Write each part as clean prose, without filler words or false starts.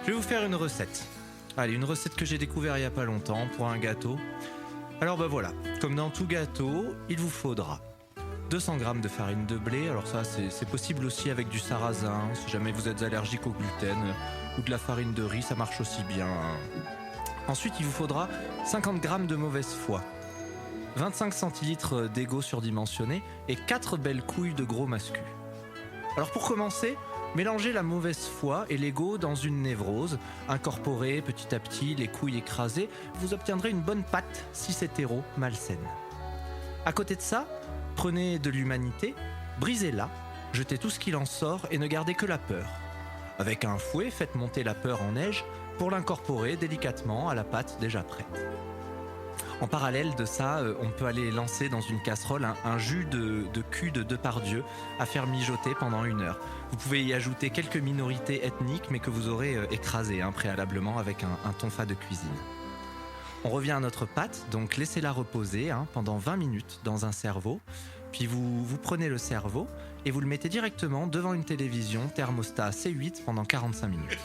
vais vous faire une recette. Allez, une recette que j'ai découverte il n'y a pas longtemps pour un gâteau. Alors voilà, comme dans tout gâteau, il vous faudra 200 g de farine de blé. Alors ça, c'est possible aussi avec du sarrasin, si jamais vous êtes allergique au gluten, ou de la farine de riz, ça marche aussi bien. Ensuite, il vous faudra 50 g de mauvaise foi, 25 centilitres d'ego surdimensionné et 4 belles couilles de gros mascu. Alors pour commencer, mélangez la mauvaise foi et l'ego dans une névrose, incorporez petit à petit les couilles écrasées, vous obtiendrez une bonne pâte cis-hétéro malsaine. À côté de ça, prenez de l'humanité, brisez-la, jetez tout ce qu'il en sort et ne gardez que la peur. Avec un fouet, faites monter la peur en neige pour l'incorporer délicatement à la pâte déjà prête. En parallèle de ça, on peut aller lancer dans une casserole un jus de cul de Depardieu à faire mijoter pendant 1 heure. Vous pouvez y ajouter quelques minorités ethniques mais que vous aurez écrasées préalablement avec un tonfa de cuisine. On revient à notre pâte, donc laissez-la reposer pendant 20 minutes dans un cerveau. Puis vous prenez le cerveau et vous le mettez directement devant une télévision thermostat C8 pendant 45 minutes.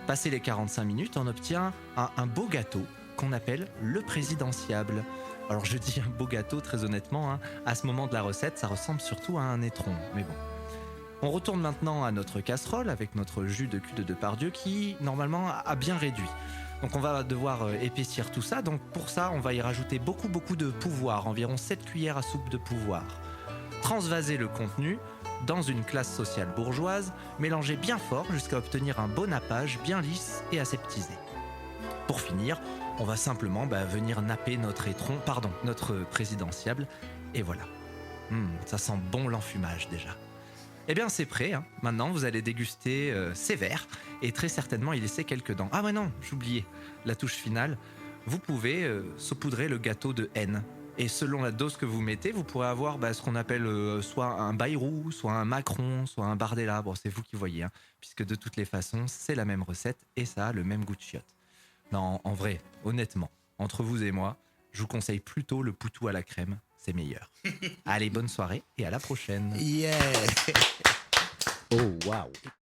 Passé les 45 minutes, on obtient un beau gâteau qu'on appelle le présidentiable. Alors je dis un beau gâteau très honnêtement, à ce moment de la recette, ça ressemble surtout à un étron, mais bon. On retourne maintenant à notre casserole avec notre jus de cul de Depardieu qui normalement a bien réduit. Donc on va devoir épaissir tout ça, donc pour ça on va y rajouter beaucoup de pouvoir, environ 7 cuillères à soupe de pouvoir. Transvaser le contenu dans une classe sociale bourgeoise, mélanger bien fort jusqu'à obtenir un beau nappage bien lisse et aseptisé. Pour finir, on va simplement venir napper notre présidentiable, et voilà. Ça sent bon l'enfumage déjà. Eh bien c'est prêt, maintenant vous allez déguster ces verres, et très certainement y laisser quelques dents. Ah ouais non, j'oubliais, la touche finale, vous pouvez saupoudrer le gâteau de haine. Et selon la dose que vous mettez, vous pourrez avoir ce qu'on appelle soit un Bayrou, soit un Macron, soit un Bardella. Bon, c'est vous qui voyez, puisque de toutes les façons, c'est la même recette et ça a le même goût de chiotte. Non, en vrai, honnêtement, entre vous et moi, je vous conseille plutôt le poutou à la crème, c'est meilleur. Allez, bonne soirée et à la prochaine. Yeah. Oh, waouh.